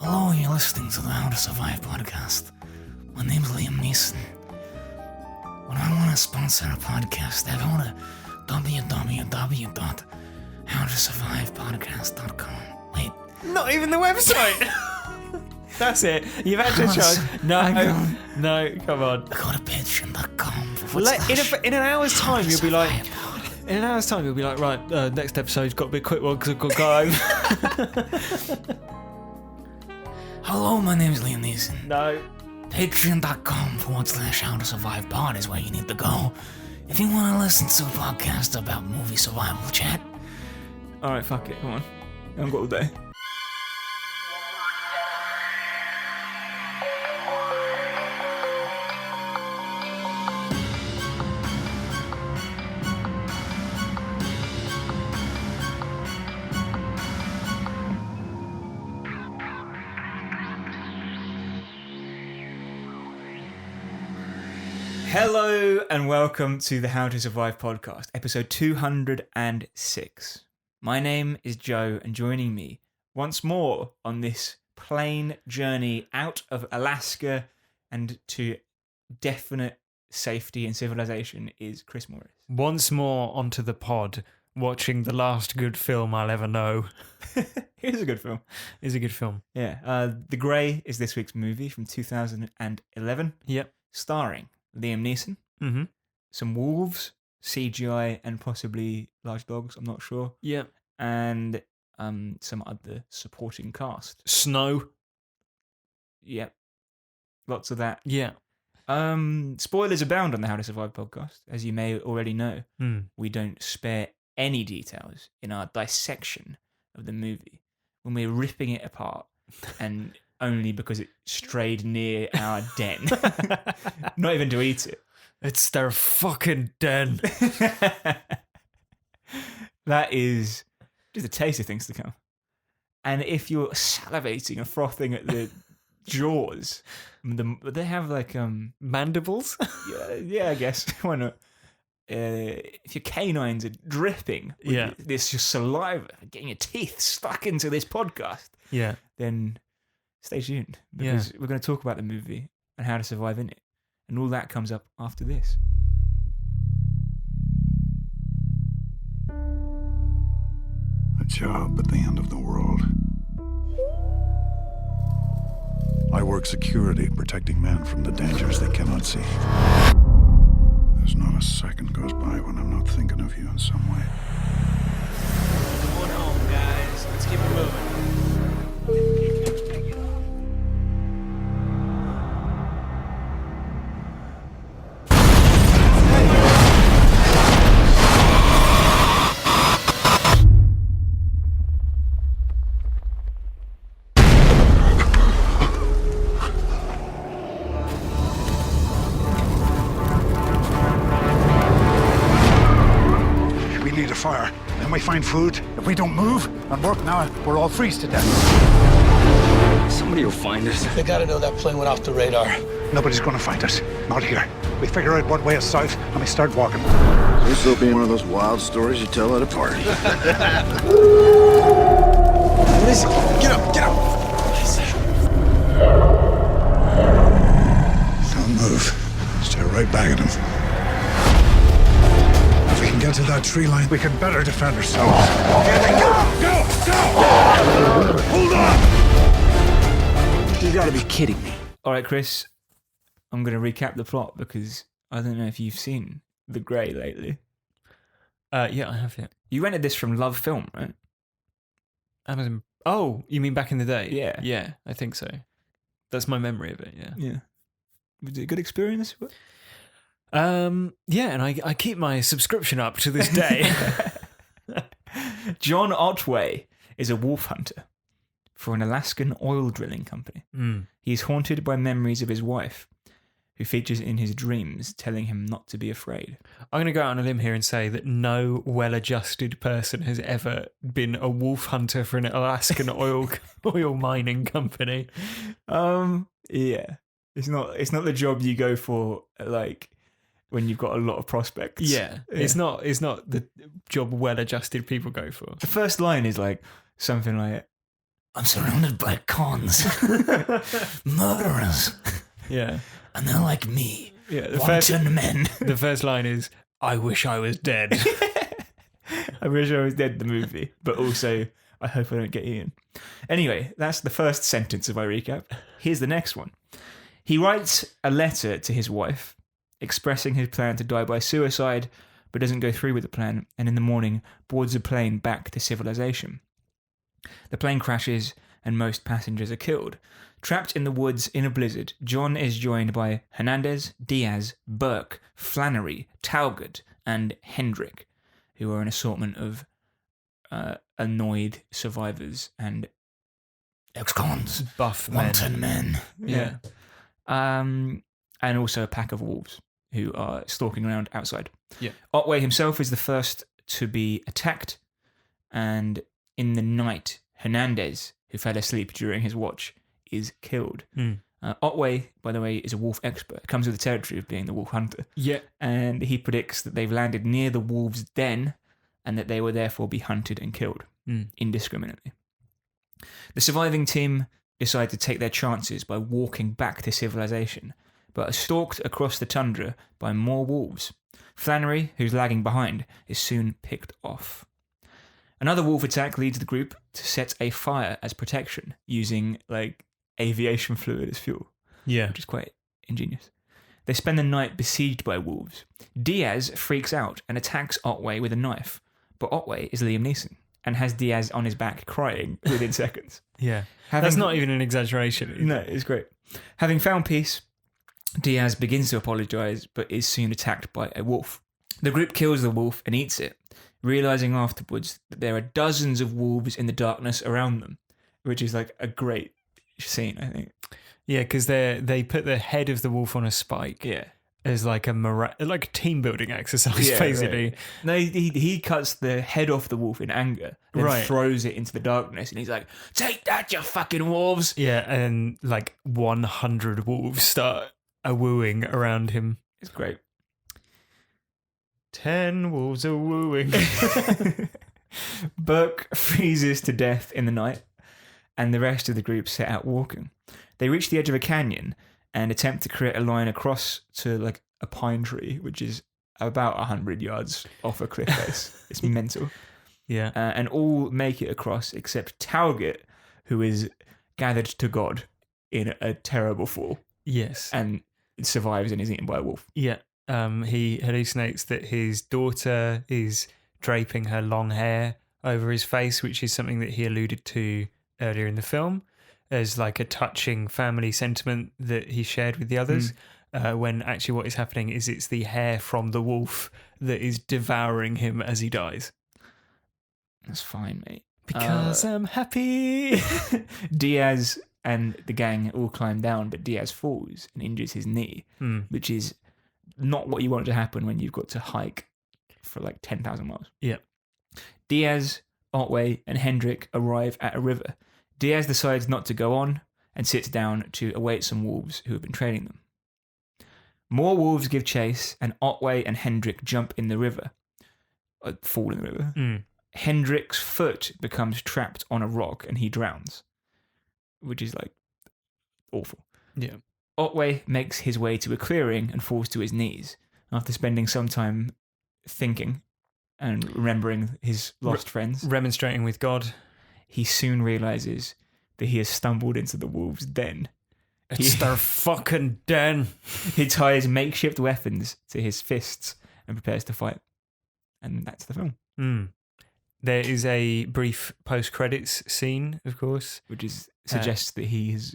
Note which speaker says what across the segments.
Speaker 1: Hello, you're listening to the How to Survive podcast. My name's Liam Neeson. When I want to sponsor a podcast, I go to www.howtosurvivepodcast.com. Wait.
Speaker 2: Not even the website. That's it. You've had your chance. No, come on.
Speaker 1: I go to patreon.com.
Speaker 2: In an hour's time, you'll be like, right, next episode's got to be a quick one because I've got to go home.
Speaker 1: Hello, my name's Liam Neeson.
Speaker 2: No.
Speaker 1: Patreon.com/HowToSurvivePod is where you need to go if you want to listen to a podcast about movie survival chat.
Speaker 2: Alright, fuck it, come on. I haven't got all day. Hello and welcome to the How to Survive podcast, episode 206. My name is Joe, and joining me once more on this plane journey out of Alaska and to definite safety and civilization is Chris Morris.
Speaker 3: Once more onto the pod, watching the last good film I'll ever know.
Speaker 2: It is a good film.
Speaker 3: It's a good film.
Speaker 2: Yeah. The Grey is this week's movie from 2011.
Speaker 3: Yep.
Speaker 2: Starring Liam Neeson,
Speaker 3: Mm-hmm.
Speaker 2: some wolves, CGI, and possibly large dogs, I'm not sure.
Speaker 3: Yep.
Speaker 2: And some other supporting cast.
Speaker 3: Snow.
Speaker 2: Yep. Lots of that.
Speaker 3: Yeah.
Speaker 2: Spoilers abound on the How to Survive podcast. As you may already know, we don't spare any details in our dissection of the movie when we're ripping it apart, and only because it strayed near our den. Not even to eat it.
Speaker 3: It's their fucking den.
Speaker 2: That is just a taste of things to come. And if you're salivating and frothing at the jaws, they have like
Speaker 3: mandibles?
Speaker 2: yeah, I guess. Why not? If your canines are dripping with this just saliva, getting your teeth stuck into this podcast, then stay tuned, because we're going to talk about the movie and how to survive in it. And all that comes up after this.
Speaker 4: A job at the end of the world. I work security, protecting men from the dangers they cannot see. There's not a second goes by when I'm not thinking of you in some way.
Speaker 1: Going home, guys. Let's keep it moving.
Speaker 4: Fire. Then we find food. If we don't move and work now, we'll all freeze to death.
Speaker 5: Somebody will find us.
Speaker 6: They gotta know that plane went off the radar.
Speaker 4: Nobody's gonna find us. Not here. We figure out what way is south and we start walking.
Speaker 5: This will be one of those wild stories you tell at a party.
Speaker 6: What is it?
Speaker 4: Get up! Get up! Don't move. Stare right back at him. If we can get to that tree line, we can better defend ourselves. Go! Hold on!
Speaker 5: You gotta be kidding me.
Speaker 2: All right, Chris, I'm going to recap the plot because I don't know if you've seen The Grey lately.
Speaker 3: Yeah, I have, yeah.
Speaker 2: You rented this from Love Film, right?
Speaker 3: Amazon. Oh, you mean back in the day?
Speaker 2: Yeah.
Speaker 3: Yeah, I think so. That's my memory of it, yeah.
Speaker 2: Yeah. Was it a good experience?
Speaker 3: Yeah, and I keep my subscription up to this day.
Speaker 2: John Otway is a wolf hunter for an Alaskan oil drilling company. He is haunted by memories of his wife, who features in his dreams, telling him not to be afraid.
Speaker 3: I'm going to go out on a limb here and say that no well-adjusted person has ever been a wolf hunter for an Alaskan oil mining company.
Speaker 2: Yeah, it's not the job you go for, like, when you've got a lot of prospects.
Speaker 3: Yeah. It's not the job well-adjusted people go for.
Speaker 2: The first line is like something like,
Speaker 1: I'm surrounded by cons, murderers,
Speaker 3: Yeah.
Speaker 1: and they're like me,
Speaker 3: Yeah.
Speaker 1: wanton men.
Speaker 3: The first line is, "I wish I was dead."
Speaker 2: I wish I was dead, the movie, but also I hope I don't get eaten. Anyway, that's the first sentence of my recap. Here's the next one. He writes a letter to his wife expressing his plan to die by suicide, but doesn't go through with the plan, and in the morning boards a plane back to civilization. The plane crashes and most passengers are killed. Trapped in the woods in a blizzard, John is joined by Hernandez, Diaz, Burke, Flannery, Talgott, and Hendrick, who are an assortment of annoyed survivors and
Speaker 1: Ex-cons,
Speaker 3: Buff men.
Speaker 1: wanton men.
Speaker 2: yeah. And also a pack of wolves who are stalking around outside.
Speaker 3: Yeah.
Speaker 2: Otway himself is the first to be attacked, and in the night, Hernandez, who fell asleep during his watch, is killed. Otway, by the way, is a wolf expert. Comes with the territory of being the wolf hunter.
Speaker 3: Yeah.
Speaker 2: And he predicts that they've landed near the wolves' den and that they will therefore be hunted and killed indiscriminately. The surviving team decide to take their chances by walking back to civilization, but are stalked across the tundra by more wolves. Flannery, who's lagging behind, is soon picked off. Another wolf attack leads the group to set a fire as protection, using like aviation fluid as fuel,
Speaker 3: Yeah.
Speaker 2: which is quite ingenious. They spend the night besieged by wolves. Diaz freaks out and attacks Otway with a knife, but Otway is Liam Neeson and has Diaz on his back crying within seconds.
Speaker 3: Yeah.
Speaker 2: Having-
Speaker 3: That's not even an exaggeration.
Speaker 2: No, it's great. Having found peace, Diaz begins to apologise, but is soon attacked by a wolf. The group kills the wolf and eats it, realising afterwards that there are dozens of wolves in the darkness around them, which is like a great scene, I think.
Speaker 3: Yeah, because they put the head of the wolf on a spike
Speaker 2: Yeah.
Speaker 3: as like a team building exercise, basically.
Speaker 2: Right. No, he cuts the head off the wolf in anger, then
Speaker 3: Right.
Speaker 2: throws it into the darkness, and he's like, "Take that, you fucking wolves!"
Speaker 3: Yeah, and like 100 wolves start wooing around him.
Speaker 2: It's great.
Speaker 3: 10 wolves are wooing.
Speaker 2: Burke freezes to death in the night, and the rest of the group set out walking. They reach the edge of a canyon and attempt to create a line across to like a pine tree, which is about 100 yards off a cliff face. It's mental.
Speaker 3: Yeah.
Speaker 2: And all make it across except Talgott, who is gathered to God in a terrible fall
Speaker 3: Yes.
Speaker 2: and survives and is eaten by a wolf.
Speaker 3: Yeah. He hallucinates that his daughter is draping her long hair over his face, which is something that he alluded to earlier in the film as like a touching family sentiment that he shared with the others. When actually what is happening is it's the hair from the wolf that is devouring him as he dies.
Speaker 2: That's fine, mate.
Speaker 3: Because I'm happy.
Speaker 2: Diaz and the gang all climb down, but Diaz falls and injures his knee, which is not what you want to happen when you've got to hike for like 10,000 miles.
Speaker 3: Yeah.
Speaker 2: Diaz, Otway, and Hendrick arrive at a river. Diaz decides not to go on and sits down to await some wolves who have been trailing them. More wolves give chase, and Otway and Hendrick jump in the river, fall in the river. Hendrick's foot becomes trapped on a rock and he drowns, which is like awful.
Speaker 3: Yeah.
Speaker 2: Otway makes his way to a clearing and falls to his knees. After spending some time thinking and remembering his lost friends,
Speaker 3: Remonstrating with God.
Speaker 2: he soon realizes that he has stumbled into the wolves' den.
Speaker 3: It's their fucking den.
Speaker 2: He ties makeshift weapons to his fists and prepares to fight. And that's the film.
Speaker 3: There is a brief post-credits scene, of course.
Speaker 2: Which is suggests that he has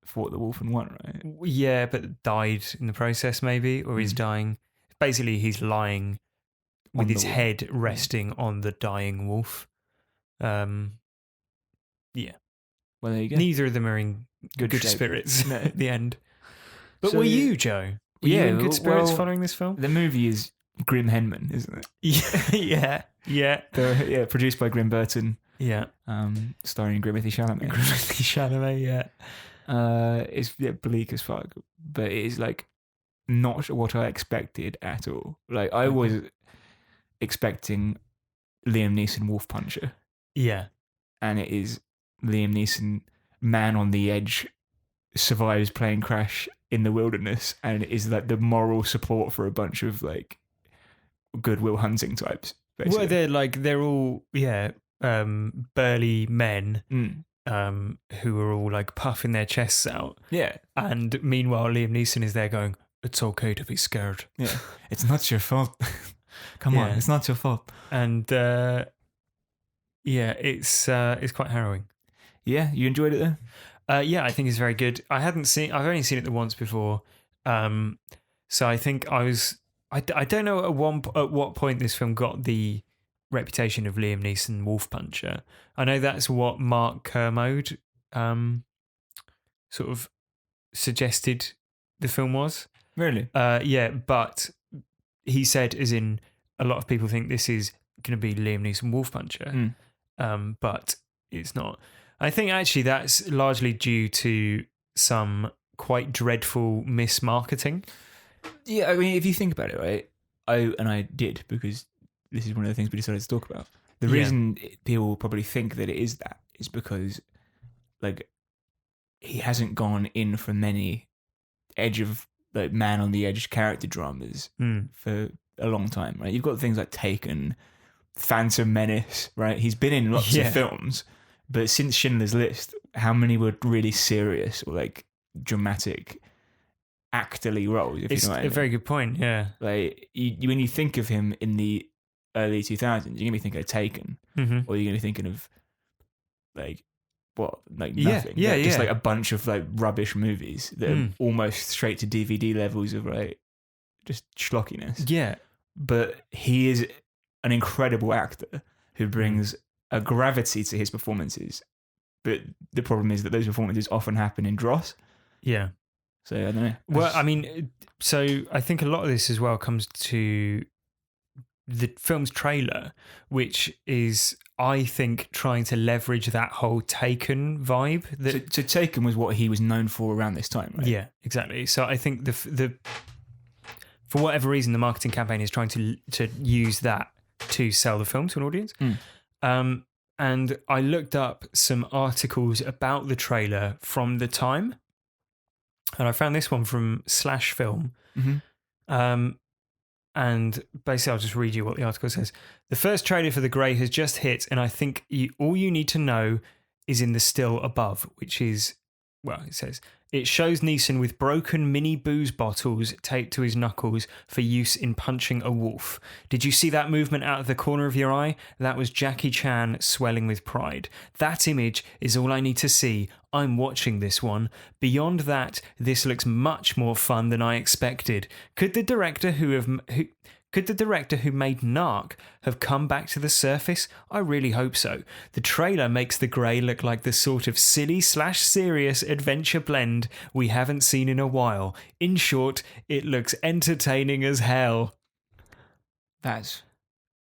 Speaker 2: fought the wolf and won, right?
Speaker 3: Yeah, but died in the process, maybe, or he's dying. Basically, he's lying with
Speaker 2: On the
Speaker 3: his
Speaker 2: wolf.
Speaker 3: head resting on the dying wolf. Yeah.
Speaker 2: Well, there you go.
Speaker 3: Neither of them are in good
Speaker 2: shape.
Speaker 3: spirits
Speaker 2: No.
Speaker 3: at the end. But
Speaker 2: So-
Speaker 3: were you, Joe? Were you in good spirits following this film?
Speaker 2: The movie is Grim Henman, isn't it?
Speaker 3: Yeah.
Speaker 2: Produced by Grim Burton,
Speaker 3: Yeah.
Speaker 2: starring Grimothy Chalamet.
Speaker 3: Chalamet, yeah.
Speaker 2: It's bleak as fuck, but it is like not what I expected at all. Like I was expecting Liam Neeson Wolf Puncher,
Speaker 3: Yeah.
Speaker 2: and it is Liam Neeson, man on the edge, survives plane crash in the wilderness and is like the moral support for a bunch of like Goodwill Hunting types. Basically.
Speaker 3: Well, they're all burly men
Speaker 2: Mm.
Speaker 3: who are all like puffing their chests out.
Speaker 2: Yeah.
Speaker 3: And meanwhile, Liam Neeson is there going, "It's okay to be scared."
Speaker 2: Yeah. It's not your fault. Come on, it's not your fault.
Speaker 3: And it's quite harrowing.
Speaker 2: Yeah, you enjoyed it though?
Speaker 3: Yeah, I think it's very good. I've only seen it the once before. So I think I don't know at what point this film got the reputation of Liam Neeson Wolf Puncher. I know that's what Mark Kermode sort of suggested the film was.
Speaker 2: Really?
Speaker 3: Yeah, but he said, as in, a lot of people think this is going to be Liam Neeson Wolf Puncher, but it's not. I think actually that's largely due to some quite dreadful mismarketing.
Speaker 2: Yeah, I mean, if you think about it, right? I did, because this is one of the things we decided to talk about. The reason people probably think that it is that is because, like, he hasn't gone in for many edge of like man on the edge character dramas for a long time, right? You've got things like Taken, Phantom Menace, right? He's been in lots of films, but since Schindler's List, how many were really serious or like dramatic actorly roles? If
Speaker 3: It's
Speaker 2: you know what I mean.
Speaker 3: a very good point. Yeah,
Speaker 2: Like when you think of him in the early 2000s, you're gonna be thinking of Taken, or you're gonna be thinking of like what, like nothing. Just like a bunch of like rubbish movies that are almost straight to DVD levels of like just schlockiness.
Speaker 3: Yeah,
Speaker 2: but he is an incredible actor who brings a gravity to his performances. But the problem is that those performances often happen in dross.
Speaker 3: yeah.
Speaker 2: So I don't know.
Speaker 3: Well, I mean, so I think a lot of this as well comes to the film's trailer, which is, I think, trying to leverage that whole Taken vibe.
Speaker 2: So Taken was what he was known for around this time, right?
Speaker 3: Yeah, exactly. So I think the for whatever reason, the marketing campaign is trying to use that to sell the film to an audience. And I looked up some articles about the trailer from the time. And I found this one from Slash Film. And basically, I'll just read you what the article says. The first trailer for The Grey has just hit, and I think all you need to know is in the still above, which is, well, it says, it shows Neeson with broken mini booze bottles taped to his knuckles for use in punching a wolf. Did you see that movement out of the corner of your eye? That was Jackie Chan swelling with pride. That image is all I need to see. I'm watching this one. Beyond that, this looks much more fun than I expected. Could the director who made Narc have come back to the surface? I really hope so. The trailer makes The Grey look like the sort of silly/serious adventure blend we haven't seen in a while. In short, it looks entertaining as hell.
Speaker 2: That's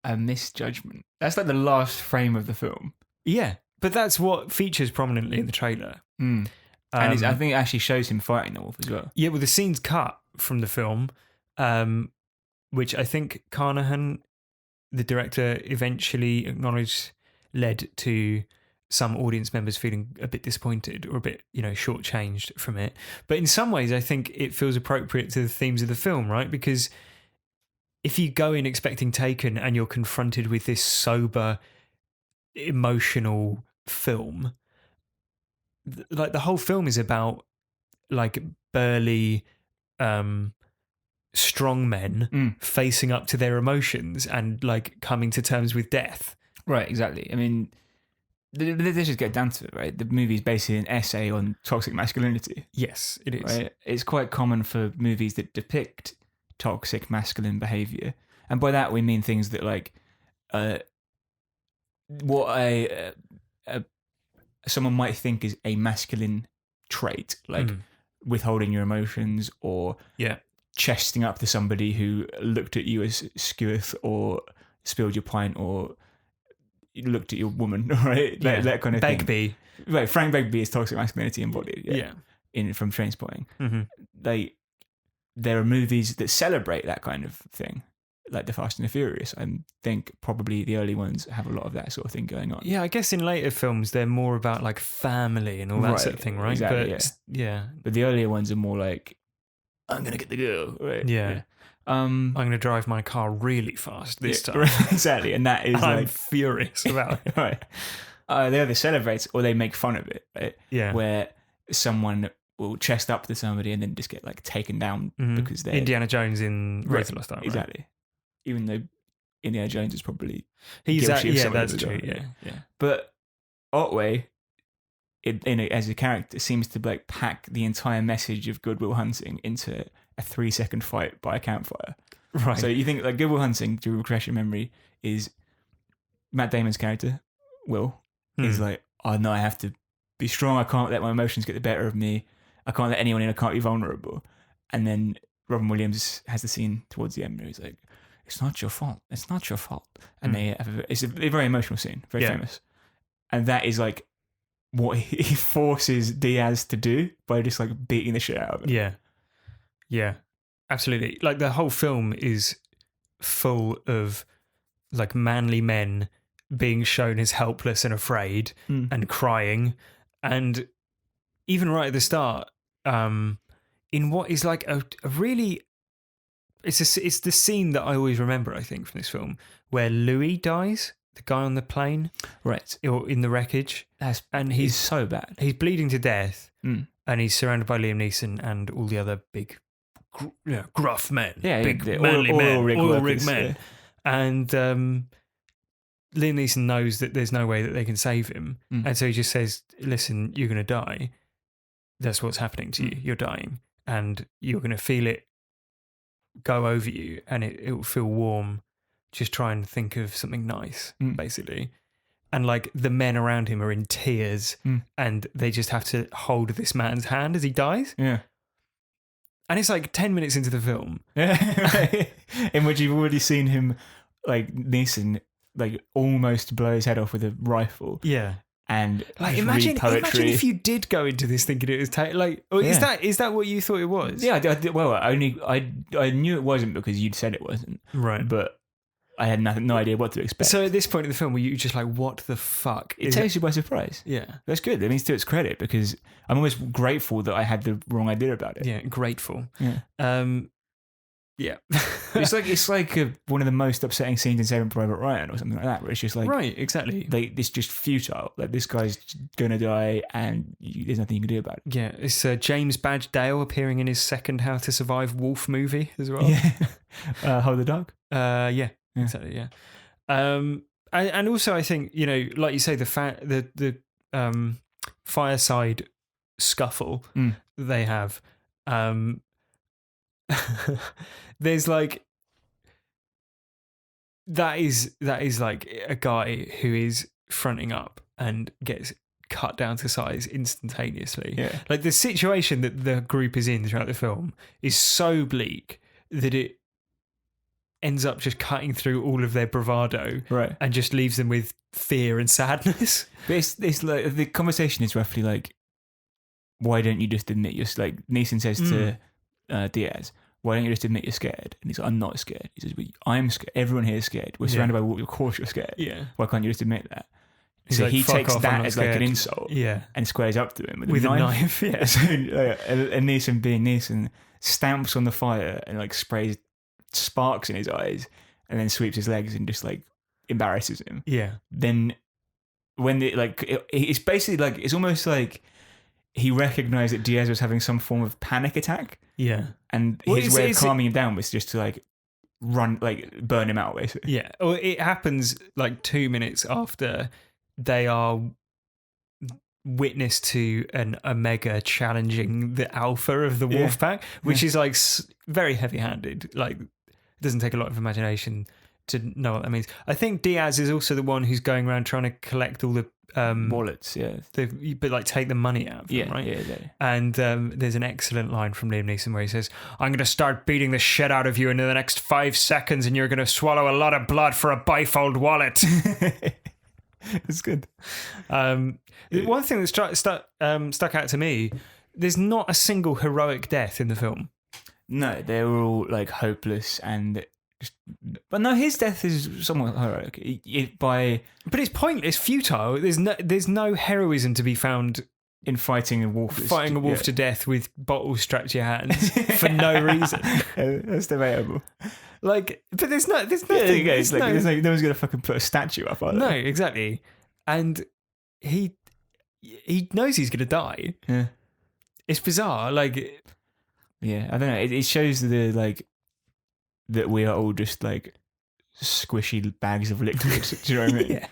Speaker 2: a misjudgment. That's like the last frame of the film.
Speaker 3: Yeah, but that's what features prominently in the trailer.
Speaker 2: And I think it actually shows him fighting the wolf as well.
Speaker 3: Yeah, well, the scene's cut from the film, which I think Carnahan, the director, eventually acknowledged led to some audience members feeling a bit disappointed or a bit, shortchanged from it. But in some ways, I think it feels appropriate to the themes of the film, right? Because if you go in expecting Taken and you're confronted with this sober, emotional film, like the whole film is about like burly, strong men facing up to their emotions and like coming to terms with death.
Speaker 2: Right, exactly. I mean, let's just get down to it, right? The movie is basically an essay on toxic masculinity.
Speaker 3: Yes, it is.
Speaker 2: Right? It's quite common for movies that depict toxic masculine behavior. And by that, we mean things that like what someone might think is a masculine trait, like withholding your emotions or chesting up to somebody who looked at you as skewth or spilled your pint or looked at your woman, right? That kind of
Speaker 3: Begbie.
Speaker 2: thing. Right, Frank Begbie is toxic masculinity embodied. From Trainspotting. There are movies that celebrate that kind of thing. like the Fast and the Furious. I think probably the early ones have a lot of that sort of thing going on.
Speaker 3: Yeah, I guess in later films they're more about like family and all that sort of thing, right?
Speaker 2: Exactly,
Speaker 3: but yeah.
Speaker 2: But the earlier ones are more like, I'm gonna get the girl, right?
Speaker 3: Yeah. I'm going to drive my car really fast this time.
Speaker 2: Exactly, and that is
Speaker 3: and
Speaker 2: like
Speaker 3: I'm furious about it.
Speaker 2: right. They either celebrate or they make fun of it, right?
Speaker 3: Yeah.
Speaker 2: Where someone will chest up to somebody and then just get like taken down because they're
Speaker 3: Indiana Jones in Raiders of the Lost Ark. Right?
Speaker 2: Exactly. Even though Indiana Jones is probably
Speaker 3: he's
Speaker 2: guilty of some of
Speaker 3: that's
Speaker 2: it,
Speaker 3: true.
Speaker 2: right?
Speaker 3: Yeah.
Speaker 2: But Otway, as a character, seems to like pack the entire message of Good Will Hunting into a 3-second fight by a campfire.
Speaker 3: Right.
Speaker 2: So you think like Good Will Hunting, to refresh your memory, is Matt Damon's character, Will, is like, oh no, I have to be strong. I can't let my emotions get the better of me. I can't let anyone in. I can't be vulnerable. And then Robin Williams has the scene towards the end where he's like, it's not your fault. It's not your fault. And they have it's a very emotional scene, very famous. And that is like what he forces Diaz to do by just like beating the shit out of him.
Speaker 3: Yeah, absolutely. Like the whole film is full of like manly men being shown as helpless and afraid and crying. And even right at the start, in what is like a really, it's the scene that I always remember, I think, from this film, where Louis dies, the guy on the plane,
Speaker 2: right,
Speaker 3: or in the wreckage, and
Speaker 2: he's so bad.
Speaker 3: He's bleeding to death, and he's surrounded by Liam Neeson and all the other big, gruff men, big manly men, oil rig men, and Liam Neeson knows that there's no way that they can save him, and so he just says, "Listen, you're going to die. That's what's happening to you. You're dying, and you're going to feel it go over you, and it will feel warm. Just try and think of something nice, basically." And like the men around him are in tears, and they just have to hold this man's hand as he dies.
Speaker 2: Yeah.
Speaker 3: And it's like 10 minutes into the film.
Speaker 2: Yeah. In which you've already seen him, like Neeson, like almost blow his head off with a rifle.
Speaker 3: Yeah.
Speaker 2: And
Speaker 3: like
Speaker 2: imagine
Speaker 3: if you did go into this thinking it was is that what you thought it was?
Speaker 2: Yeah, I knew it wasn't because you'd said it wasn't.
Speaker 3: Right.
Speaker 2: But I had no idea what to expect.
Speaker 3: So at this point in the film, were you just like, what the fuck?
Speaker 2: It takes you by surprise.
Speaker 3: Yeah.
Speaker 2: That's good. That means to its credit because I'm always grateful that I had the wrong idea about it.
Speaker 3: Yeah, grateful.
Speaker 2: Yeah.
Speaker 3: Yeah.
Speaker 2: it's like one of the most upsetting scenes in Saving Private Ryan or something like that, where it's just like,
Speaker 3: right, exactly.
Speaker 2: Like, it's just futile. Like, this guy's gonna die and there's nothing you can do about it.
Speaker 3: Yeah, it's James Badge Dale appearing in his second How to Survive Wolf movie as well.
Speaker 2: Yeah. Hold the Dog?
Speaker 3: Yeah, exactly, yeah. And also I think, you know, like you say, the fireside scuffle they have, there's like that is like a guy who is fronting up and gets cut down to size instantaneously.
Speaker 2: Yeah.
Speaker 3: Like the situation that the group is in throughout the film is so bleak that it ends up just cutting through all of their bravado,
Speaker 2: right,
Speaker 3: and just leaves them with fear and sadness.
Speaker 2: But it's like the conversation is roughly like, why don't you just admit you're like Neeson says to Diaz, why don't you just admit you're scared? And he's like, I'm not scared. He says, well, I'm scared. Everyone here is scared. We're surrounded by water. Of course you're scared.
Speaker 3: Yeah.
Speaker 2: Why can't you just admit that?
Speaker 3: He's
Speaker 2: so
Speaker 3: like,
Speaker 2: he takes
Speaker 3: off,
Speaker 2: that as like an insult.
Speaker 3: Yeah.
Speaker 2: And squares up to him
Speaker 3: with a knife.
Speaker 2: Yeah. So, and Neeson being Neeson stamps on the fire and like sprays sparks in his eyes and then sweeps his legs and just like embarrasses him.
Speaker 3: Yeah.
Speaker 2: Then when it's basically like, it's almost like he recognized that Diaz was having some form of panic attack.
Speaker 3: Yeah.
Speaker 2: And his way of calming him down was just to like burn him out, basically.
Speaker 3: Yeah. Well, it happens like 2 minutes after they are witness to an Omega challenging the Alpha of the Wolf Pack, which is like very heavy-handed. Like, it doesn't take a lot of imagination to know what that means. I think Diaz is also the one who's going around trying to collect all the
Speaker 2: wallets,
Speaker 3: but like take the money out of them, right?
Speaker 2: Yeah.
Speaker 3: And there's an excellent line from Liam Neeson where he says, I'm going to start beating the shit out of you in the next 5 seconds and you're going to swallow a lot of blood for a bifold wallet.
Speaker 2: It's good.
Speaker 3: One thing that stuck out to me, there's not a single heroic death in the film.
Speaker 2: No, they were all like hopeless and But no, his death is somewhat heroic.
Speaker 3: But it's pointless, futile. There's no heroism to be found
Speaker 2: in fighting a wolf.
Speaker 3: Fighting a wolf to death with bottles strapped to your hands for no reason.
Speaker 2: That's debatable.
Speaker 3: Like, but there's nothing.
Speaker 2: No one's gonna fucking put a statue up on it.
Speaker 3: No, exactly. And he knows he's gonna die.
Speaker 2: Yeah.
Speaker 3: It's bizarre. Like,
Speaker 2: yeah, I don't know. It shows that we are all just like squishy bags of liquid. Do you know what I mean?
Speaker 3: Yeah.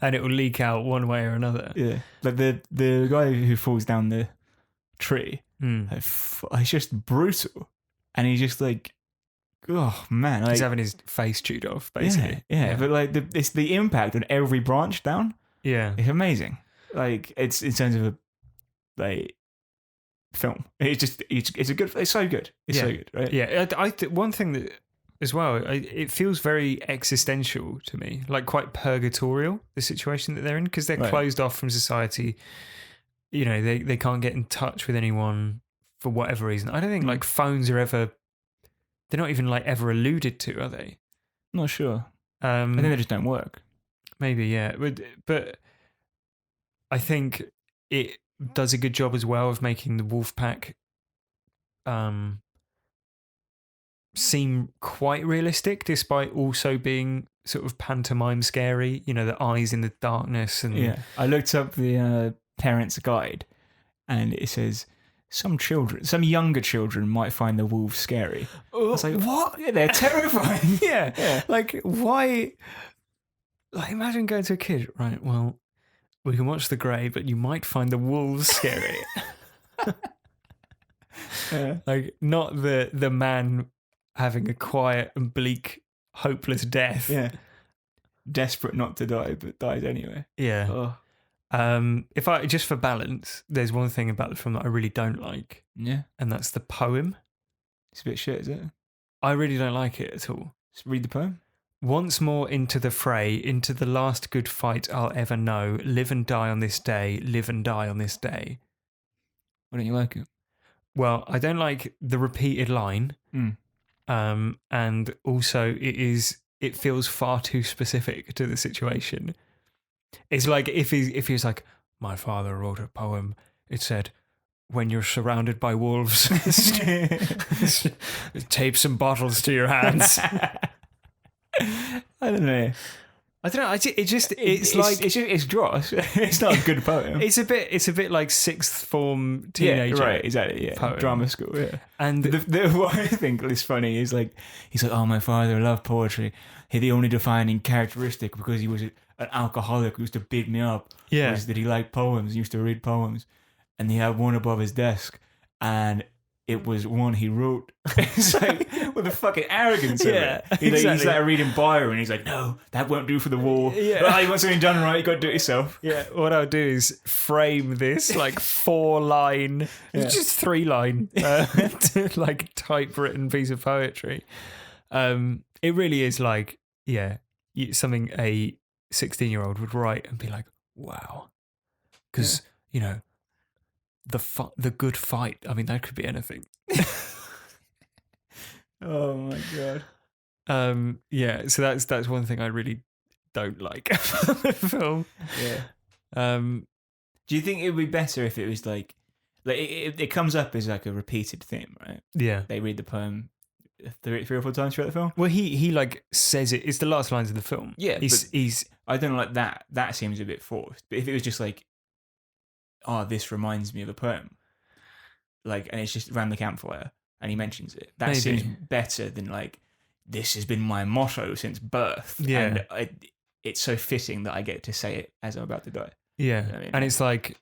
Speaker 3: And it will leak out one way or another.
Speaker 2: Yeah. Like the guy who falls down the tree, he's just brutal, and he's just like, oh man, like,
Speaker 3: he's having his face chewed off, basically.
Speaker 2: Yeah. But like it's the impact on every branch down.
Speaker 3: Yeah,
Speaker 2: it's amazing. Like it's in terms of a like film. It's so good. It's so good. It's so good, right?
Speaker 3: Yeah. One thing that as well, it feels very existential to me, like quite purgatorial, the situation that they're in, because they're closed off from society. You know, they can't get in touch with anyone for whatever reason. I don't think like phones are ever. They're not even like ever alluded to, are they?
Speaker 2: Not sure. I think they just don't work.
Speaker 3: Maybe, yeah. But I think it does a good job as well of making the wolf pack seem quite realistic, despite also being sort of pantomime scary. You know, the eyes in the darkness. And
Speaker 2: yeah, I looked up the parents' guide, and it says some younger children might find the wolves scary. I was like,
Speaker 3: what?
Speaker 2: Yeah, they're terrifying.
Speaker 3: Yeah. Like, why? Like, imagine going to a kid, right? Well, we can watch The Grey, but you might find the wolves scary. Like, not the man having a quiet and bleak, hopeless death.
Speaker 2: Yeah. Desperate not to die, but dies anyway.
Speaker 3: Yeah.
Speaker 2: Oh.
Speaker 3: If I just for balance, there's one thing about the film that I really don't like.
Speaker 2: Yeah.
Speaker 3: And that's the poem.
Speaker 2: It's a bit shit, is it?
Speaker 3: I really don't like it at all.
Speaker 2: Just read the poem.
Speaker 3: Once more into the fray, into the last good fight I'll ever know. Live and die on this day, live and die on this day.
Speaker 2: Why don't you like it?
Speaker 3: Well, I don't like the repeated line. And also it feels far too specific to the situation. It's like if he's like, my father wrote a poem, it said, when you're surrounded by wolves, tape some bottles to your hands.
Speaker 2: I don't know. It's dross. It's not a good poem.
Speaker 3: It's a bit like sixth form teenager.
Speaker 2: Yeah, right, exactly. Yeah,
Speaker 3: poem.
Speaker 2: Drama school. Yeah,
Speaker 3: and
Speaker 2: what I think is funny is like he's like, oh, my father loved poetry. The only defining characteristic, because he was an alcoholic who used to beat me up, was that he liked poems. He used to read poems, and he had one above his desk, and it was one he wrote. It's like, with the fucking arrogance of it. He's like reading Byron, and he's like, no, that won't do for the war. Yeah. Well, you want something done right, you got to do it yourself.
Speaker 3: Yeah, what I'll do is frame this like 4-line, just 3-line, like typewritten piece of poetry. It really is like, something a 16-year-old would write and be like, wow. Because, you know, the good fight, I mean, that could be anything.
Speaker 2: Oh my god.
Speaker 3: So that's one thing I really don't like about the film.
Speaker 2: Yeah. Do you think it would be better if it was like it comes up as like a repeated theme, right?
Speaker 3: Yeah.
Speaker 2: They read the poem 3 or 4 times throughout the film.
Speaker 3: Well, he like says it. It's the last lines of the film.
Speaker 2: Yeah.
Speaker 3: He's
Speaker 2: I don't like that. That seems a bit forced. But if it was just like, oh, this reminds me of a poem, like, and it's just around the campfire, and he mentions it, that seems better than like, this has been my motto since birth.
Speaker 3: Yeah.
Speaker 2: And it's so fitting that I get to say it as I'm about to die.
Speaker 3: Yeah.
Speaker 2: You know what I mean?
Speaker 3: And it's like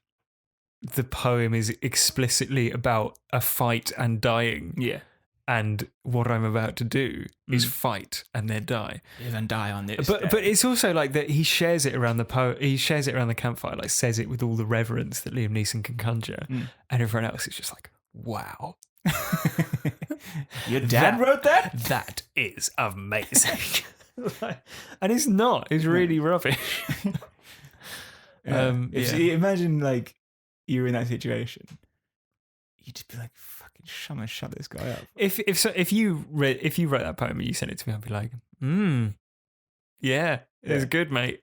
Speaker 3: the poem is explicitly about a fight and dying.
Speaker 2: Yeah.
Speaker 3: And what I'm about to do is fight and then die.
Speaker 2: Live and die on this.
Speaker 3: But it's also like that he shares it around he shares it around the campfire, like says it with all the reverence that Liam Neeson can conjure. And everyone else is just like, wow.
Speaker 2: Your dad wrote that?
Speaker 3: That is amazing. And it's not. It's really rubbish.
Speaker 2: Imagine like you were in that situation. You'd just be like, fucking I'm gonna shut this guy up.
Speaker 3: If you wrote that poem and you sent it to me, I'd be like, yeah, it's good, mate.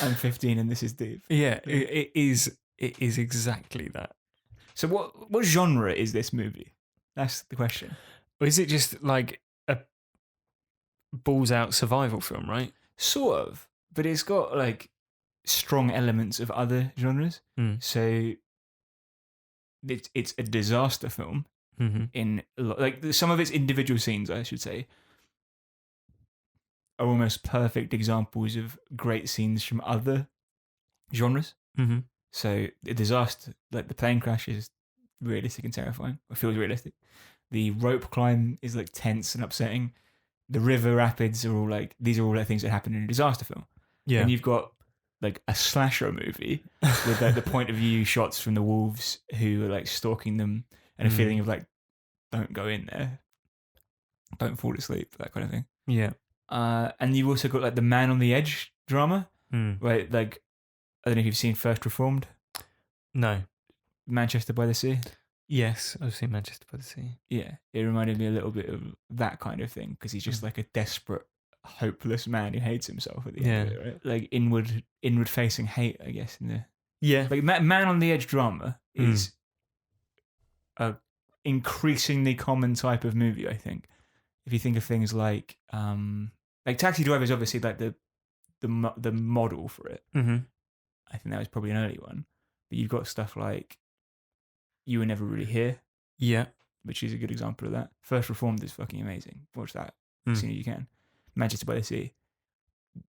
Speaker 2: I'm 15 and this is deep.
Speaker 3: Yeah, it is. It is exactly that.
Speaker 2: So what genre is this movie? That's the question.
Speaker 3: Or is it just like a balls out survival film, right?
Speaker 2: Sort of, but it's got like strong elements of other genres. So it's a disaster film in like some of its individual scenes, I should say, are almost perfect examples of great scenes from other genres. So a disaster, like the plane crash, is realistic and terrifying. It feels realistic. The rope climb is like tense and upsetting. The river rapids are all like, these are all the things that happen in a disaster film.
Speaker 3: Yeah.
Speaker 2: And you've got like a slasher movie with like the point of view shots from the wolves who are like stalking them, and a feeling of like, don't go in there, don't fall asleep, that kind of thing.
Speaker 3: Yeah.
Speaker 2: And you've also got like the man on the edge drama, where like, I don't know if you've seen First Reformed.
Speaker 3: No.
Speaker 2: Manchester by the Sea.
Speaker 3: Yes, I've seen Manchester by the Sea.
Speaker 2: Yeah, it reminded me a little bit of that kind of thing, because he's just like a desperate, hopeless man who hates himself at the end of it, right? Like inward facing hate, I guess. Like man on the edge drama is a increasingly common type of movie, I think. If you think of things like Taxi Driver is obviously like the model for it. I think that was probably an early one. But you've got stuff like You Were Never Really Here.
Speaker 3: Yeah.
Speaker 2: Which is a good example of that. First Reformed is fucking amazing. Watch that as soon as you can. Manchester by the Sea.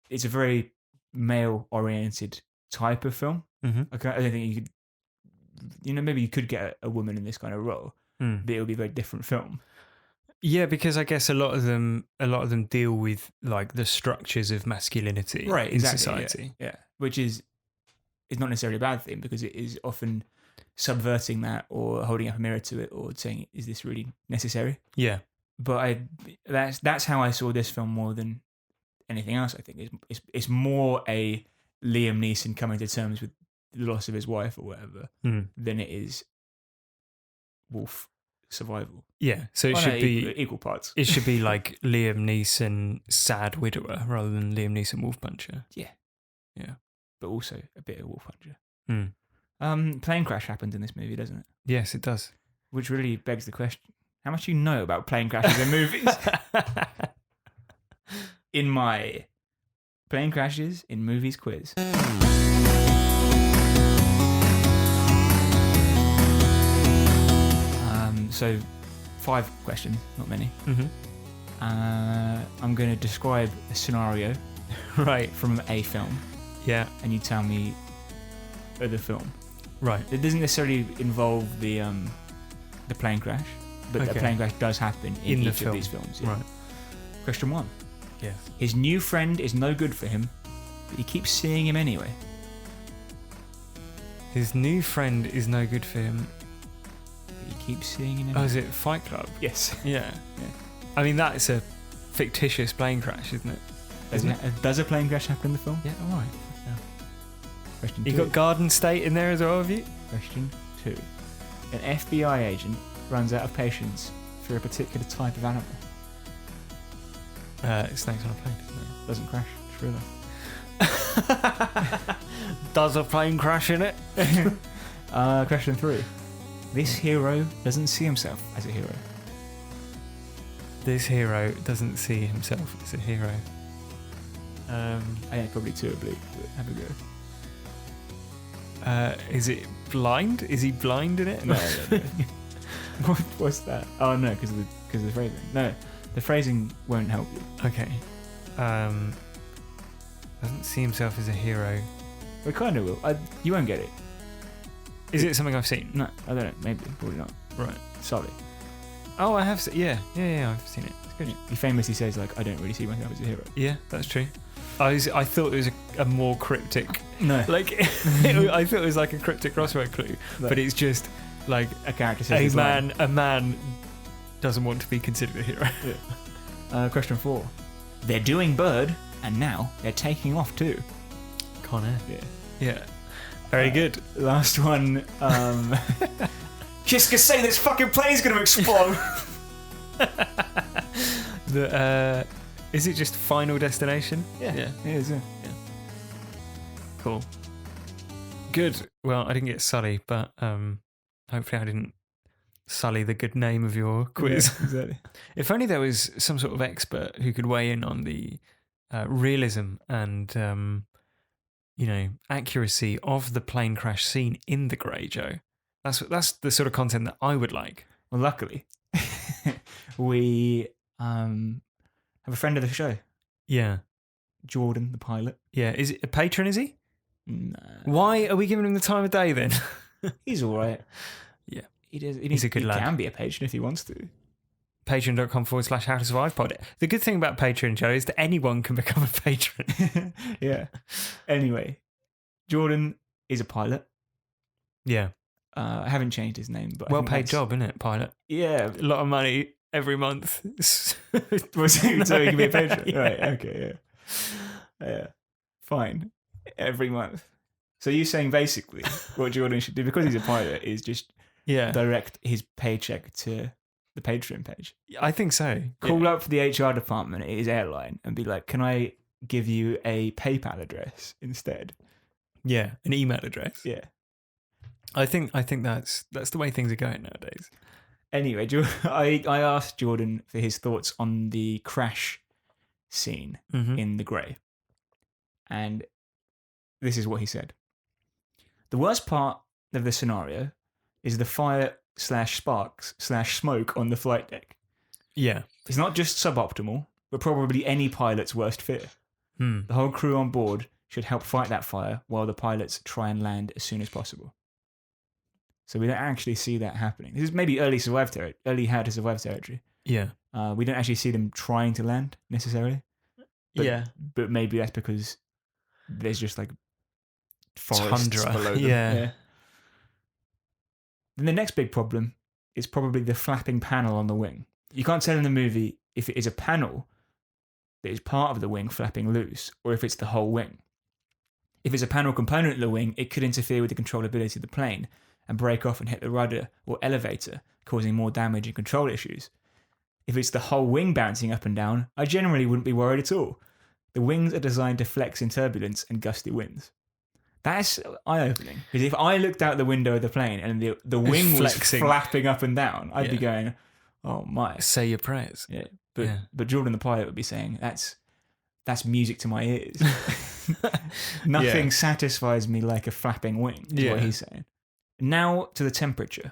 Speaker 2: It's a very male-oriented type of film. I don't think you could... maybe you could get a woman in this kind of role, but it would be a very different film.
Speaker 3: Yeah, because I guess a lot of them deal with like the structures of masculinity in society.
Speaker 2: Yeah. Which is not necessarily a bad thing, because it is often subverting that or holding up a mirror to it or saying, is this really necessary?
Speaker 3: Yeah.
Speaker 2: But that's how I saw this film more than anything else, I think. It's more a Liam Neeson coming to terms with the loss of his wife or whatever than it is wolf survival.
Speaker 3: Yeah, so it should be
Speaker 2: equal parts.
Speaker 3: It should be like Liam Neeson sad widower rather than Liam Neeson wolf puncher.
Speaker 2: Yeah. But also a bit of wolf puncher. Plane crash happens in this movie, doesn't it?
Speaker 3: Yes, it does.
Speaker 2: Which really begs the question: how much do you know about plane crashes in movies? In my plane crashes in movies quiz. So 5 questions, not many. I'm going to describe a scenario from a film.
Speaker 3: Yeah.
Speaker 2: And you tell me the film.
Speaker 3: Right.
Speaker 2: It doesn't necessarily involve the plane crash, but the plane crash does happen in each of these films. Yeah. Right. Question 1.
Speaker 3: Yeah.
Speaker 2: His new friend is no good for him, but he keeps seeing him anyway.
Speaker 3: His new friend is no good for him.
Speaker 2: But he keeps seeing him anyway.
Speaker 3: Oh, is it Fight Club?
Speaker 2: Yes.
Speaker 3: Yeah. I mean, that's a fictitious plane crash, isn't it?
Speaker 2: Does a plane crash happen in the film?
Speaker 3: Yeah, all right.
Speaker 2: Question 2.
Speaker 3: You got Garden State in there as well, have you?
Speaker 2: Question 2. An FBI agent runs out of patience for a particular type of animal.
Speaker 3: Snakes on a plane, isn't it?
Speaker 2: Doesn't crash. True enough.
Speaker 3: Does a plane crash in it?
Speaker 2: Question 3. This hero doesn't see himself as a hero.
Speaker 3: This hero doesn't see himself as a hero.
Speaker 2: I think probably too oblique, but have a go.
Speaker 3: Is it blind? Is he blind in it?
Speaker 2: No. What's that? Oh no, because of the phrasing. No, the phrasing won't help you.
Speaker 3: Okay. Doesn't see himself as a hero.
Speaker 2: It kind of will. You won't get it.
Speaker 3: Is it something I've seen?
Speaker 2: No, I don't know. Maybe, probably not.
Speaker 3: Right.
Speaker 2: Sorry.
Speaker 3: Oh, I have seen. Yeah, I've seen it. It's good.
Speaker 2: He famously says like, "I don't really see myself as a hero."
Speaker 3: Yeah, that's true. I thought it was a more cryptic.
Speaker 2: No,
Speaker 3: like I thought it was like a cryptic crossword clue, but it's just like
Speaker 2: a character says
Speaker 3: a man doesn't want to be considered a hero.
Speaker 2: Yeah. Question 4. They're doing Bird, and now they're taking off too.
Speaker 3: Con Air.
Speaker 2: Yeah.
Speaker 3: Very good.
Speaker 2: Last one. Just gonna say this fucking plane's gonna explode.
Speaker 3: Is it just Final Destination?
Speaker 2: Yeah,
Speaker 3: Yeah.
Speaker 2: it is. Yeah.
Speaker 3: Cool. Good. Well, I didn't get Sully, but hopefully I didn't sully the good name of your quiz.
Speaker 2: Yeah, exactly.
Speaker 3: If only there was some sort of expert who could weigh in on the realism and accuracy of the plane crash scene in The Grey, Joe. That's the sort of content that I would like.
Speaker 2: Well, luckily, we have a friend of the show,
Speaker 3: Yeah.
Speaker 2: Jordan, the pilot.
Speaker 3: Yeah. Is it a patron, is he?
Speaker 2: No.
Speaker 3: Why are we giving him the time of day then?
Speaker 2: He's all right.
Speaker 3: Yeah.
Speaker 2: He's
Speaker 3: a good lad.
Speaker 2: He can be a patron if he wants to.
Speaker 3: Patreon.com/HowToSurvivePod. The good thing about Patreon, Joe, is that anyone can become a patron.
Speaker 2: Yeah. Anyway, Jordan is a pilot.
Speaker 3: Yeah.
Speaker 2: I haven't changed his name, but I
Speaker 3: Well
Speaker 2: think
Speaker 3: paid
Speaker 2: that's-
Speaker 3: job, isn't it, pilot?
Speaker 2: Yeah.
Speaker 3: A lot of money every month.
Speaker 2: So he can be a patron.
Speaker 3: Yeah.
Speaker 2: Right. Okay. Yeah. Fine. Every month. So you're saying basically what Jordan should do, because he's a pilot, is just
Speaker 3: Yeah.
Speaker 2: direct his paycheck to the Patreon page.
Speaker 3: I think so.
Speaker 2: Call up the HR department at his airline and be like, "Can I give you a PayPal address instead?"
Speaker 3: Yeah. An email address.
Speaker 2: Yeah.
Speaker 3: I think that's the way things are going nowadays.
Speaker 2: Anyway, I asked Jordan for his thoughts on the crash scene
Speaker 3: Mm-hmm.
Speaker 2: in The Grey. And this is what he said. The worst part of the scenario is the fire/sparks/smoke on the flight deck.
Speaker 3: Yeah.
Speaker 2: It's not just suboptimal, but probably any pilot's worst fear.
Speaker 3: Hmm.
Speaker 2: The whole crew on board should help fight that fire while the pilots try and land as soon as possible. So we don't actually see that happening. This is maybe early How to Survive territory.
Speaker 3: Yeah.
Speaker 2: We don't actually see them trying to land necessarily. But,
Speaker 3: Yeah.
Speaker 2: But maybe that's because there's just like forests
Speaker 3: Tundra.
Speaker 2: below them.
Speaker 3: Yeah.
Speaker 2: Then the next big problem is probably the flapping panel on the wing. You can't tell in the movie if it is a panel that is part of the wing flapping loose or if it's the whole wing. If it's a panel component of the wing, it could interfere with the controllability of the plane and break off and hit the rudder or elevator, causing more damage and control issues. If it's the whole wing bouncing up and down, I generally wouldn't be worried at all. The wings are designed to flex in turbulence and gusty winds. That's eye-opening. Because if I looked out the window of the plane and the wing was
Speaker 3: flexing.
Speaker 2: flapping up and down, I'd be
Speaker 3: Yeah.
Speaker 2: going, oh my.
Speaker 3: Say your prayers.
Speaker 2: Yeah.
Speaker 3: Yeah.
Speaker 2: But Jordan the pilot would be saying, that's music to my ears. Nothing satisfies me like a flapping wing, is what he's saying. Now to the temperature.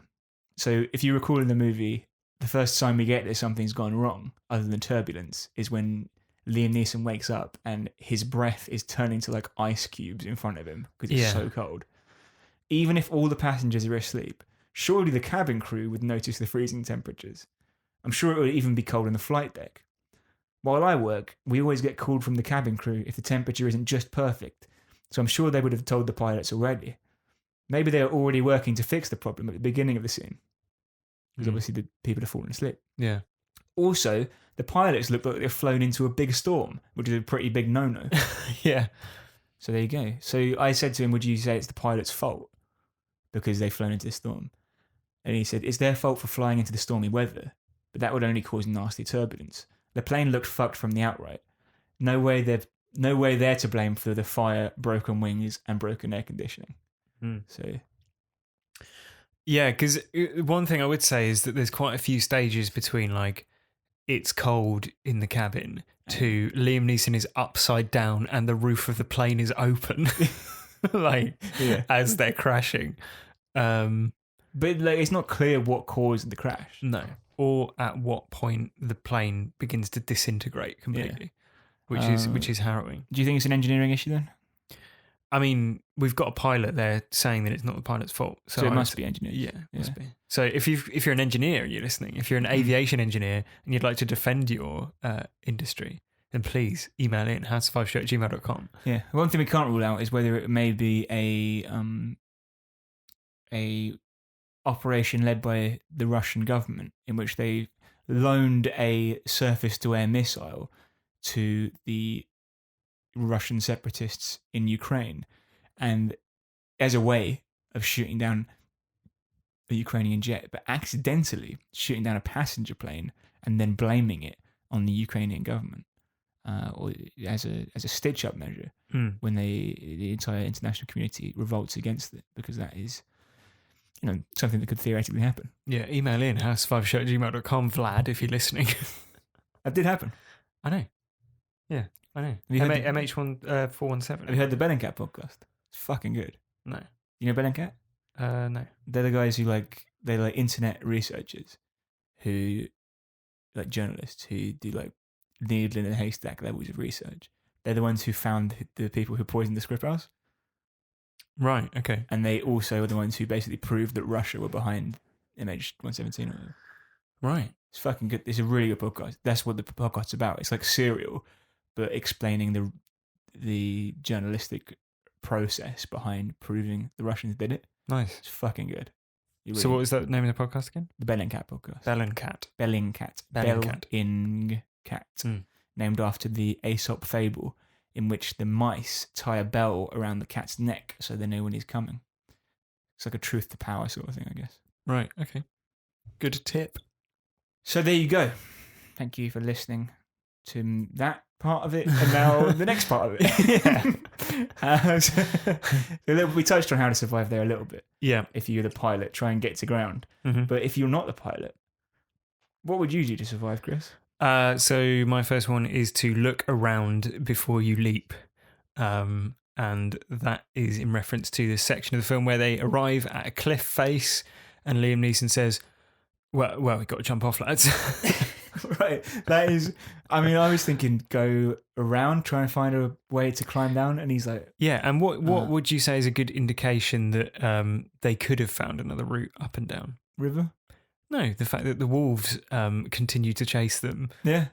Speaker 2: So if you recall in the movie, the first time we get that something's gone wrong, other than turbulence, is when Liam Neeson wakes up and his breath is turning to like ice cubes in front of him because it's so cold. Even if all the passengers are asleep, surely the cabin crew would notice the freezing temperatures. I'm sure it would even be cold on the flight deck. While I work, we always get called from the cabin crew if the temperature isn't just perfect, so I'm sure they would have told the pilots already. Maybe they were already working to fix the problem at the beginning of the scene, because obviously the people have fallen asleep.
Speaker 3: Yeah.
Speaker 2: Also, the pilots look like they've flown into a big storm, which is a pretty big no-no.
Speaker 3: Yeah.
Speaker 2: So there you go. So I said to him, would you say it's the pilot's fault because they've flown into the storm? And he said, it's their fault for flying into the stormy weather, but that would only cause nasty turbulence. The plane looked fucked from the outright. No way they're to blame for the fire, broken wings, and broken air conditioning. So
Speaker 3: Yeah, because one thing I would say is that there's quite a few stages between like it's cold in the cabin to Liam Neeson is upside down and the roof of the plane is open, like as they're crashing.
Speaker 2: But like, it's not clear what caused the crash.
Speaker 3: No, or at what point the plane begins to disintegrate completely, which is harrowing.
Speaker 2: Do you think it's an engineering issue then?
Speaker 3: I mean, we've got a pilot there saying that it's not the pilot's fault,
Speaker 2: So it must be engineering.
Speaker 3: Yeah, it must be. So if you're an engineer and you're listening, if you're an aviation engineer and you'd like to defend your industry, then please email in howtosurviveshow@gmail.com.
Speaker 2: Yeah. One thing we can't rule out is whether it may be a operation led by the Russian government in which they loaned a surface-to-air missile to the Russian separatists in Ukraine, and as a way of shooting down a Ukrainian jet, but accidentally shooting down a passenger plane and then blaming it on the Ukrainian government, or as a stitch-up measure when the entire international community revolts against it, because that is, something that could theoretically happen.
Speaker 3: Yeah, email in howtosurviveshow@gmail.com, Vlad, if you're listening.
Speaker 2: That did happen.
Speaker 3: I know. Yeah, I know.
Speaker 2: Have you heard the-
Speaker 3: MH417.
Speaker 2: Have you heard the Bellingcat podcast? It's fucking good.
Speaker 3: No.
Speaker 2: You know Bellingcat?
Speaker 3: No.
Speaker 2: They're the guys who they're like internet researchers who, like journalists who do like needle in a haystack levels of research. They're the ones who found the people who poisoned the Skripals.
Speaker 3: Right, okay.
Speaker 2: And they also are the ones who basically proved that Russia were behind MH117 or whatever.
Speaker 3: Right.
Speaker 2: It's fucking good. It's a really good podcast. That's what the podcast's about. It's like Serial, but explaining the journalistic process behind proving the Russians did it.
Speaker 3: Nice.
Speaker 2: It's fucking good.
Speaker 3: So what was the name of the podcast again?
Speaker 2: The Bellingcat podcast.
Speaker 3: Bellingcat.
Speaker 2: Bellingcat. Bellingcat. Named after the Aesop fable in which the mice tie a bell around the cat's neck so they know when he's coming. It's like a truth to power sort of thing, I guess.
Speaker 3: Right, okay. Good tip.
Speaker 2: So there you go. Thank you for listening to that part of it, and now the next part of it. We touched on How to Survive there a little bit.
Speaker 3: Yeah.
Speaker 2: If you're the pilot, try and get to ground.
Speaker 3: Mm-hmm.
Speaker 2: But if you're not the pilot, what would you do to survive, Chris?
Speaker 3: So my first one is to look around before you leap. And that is in reference to the section of the film where they arrive at a cliff face and Liam Neeson says, well, we've got to jump off, lads.
Speaker 2: Right. That is, I was thinking go around, try and find a way to climb down. And he's like...
Speaker 3: Yeah, and what would you say is a good indication that they could have found another route up and down?
Speaker 2: River?
Speaker 3: No, the fact that the wolves continue to chase them.
Speaker 2: Yeah.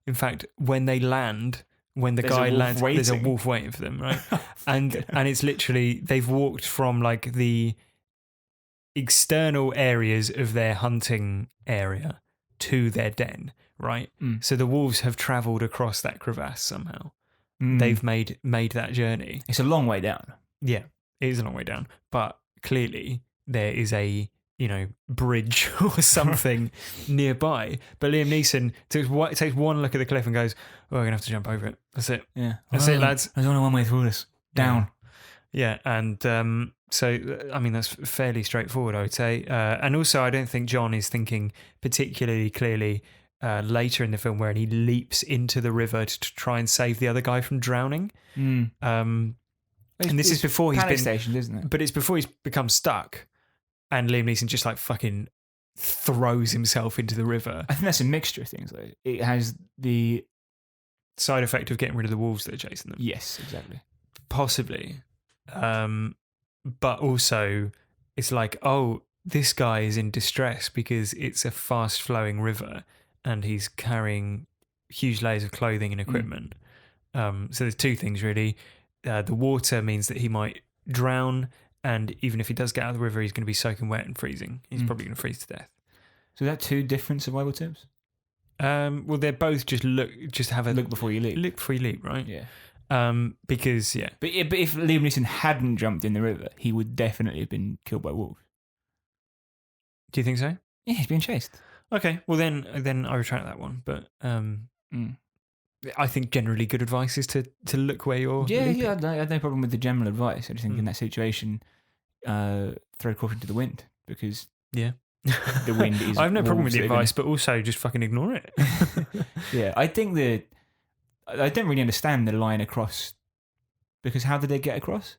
Speaker 3: In fact, when they land, when the
Speaker 2: There's
Speaker 3: guy
Speaker 2: a wolf
Speaker 3: lands,
Speaker 2: waiting.
Speaker 3: there's a wolf waiting for them, right? and it's literally, they've walked from like the external areas of their hunting area to their den, right? So the wolves have travelled across that crevasse somehow. They've made that journey.
Speaker 2: It's a long way down.
Speaker 3: Yeah, it is a long way down. But clearly there is a, bridge or something nearby. But Liam Neeson takes one look at the cliff and goes, we're going to have to jump over it. That's it.
Speaker 2: Yeah.
Speaker 3: That's it, lads.
Speaker 2: There's only one way through this. Down.
Speaker 3: Yeah, and so, that's fairly straightforward, I would say. And also, I don't think John is thinking particularly clearly later in the film where he leaps into the river to try and save the other guy from drowning. And this is before he's been...
Speaker 2: stationed, isn't it?
Speaker 3: But it's before he's become stuck. And Liam Neeson just like fucking throws himself into the river.
Speaker 2: I think that's a mixture of things. Like, it has the...
Speaker 3: Side effect of getting rid of the wolves that are chasing them.
Speaker 2: Yes, exactly.
Speaker 3: Possibly. But also, it's like, oh, this guy is in distress because it's a fast-flowing river and he's carrying huge layers of clothing and equipment. So there's two things, really. The water means that he might drown, and even if he does get out of the river, he's going to be soaking wet and freezing. He's probably going to freeze to death.
Speaker 2: So is that two different survival tips?
Speaker 3: Well, they're both just have a
Speaker 2: look before you leap.
Speaker 3: Look before you leap, right?
Speaker 2: Yeah.
Speaker 3: Because
Speaker 2: but if Liam Neeson hadn't jumped in the river, he would definitely have been killed by wolves.
Speaker 3: Do you think so?
Speaker 2: Yeah, he's being chased.
Speaker 3: Okay, well then I retract that one. But I think generally good advice is to look where you're.
Speaker 2: Yeah. I had no problem with the general advice. I just think in that situation, throw caution to the wind, because the wind is.
Speaker 3: I have no problem with the advice, but also just fucking ignore it.
Speaker 2: Yeah, I think that I don't really understand the line across, because how did they get across?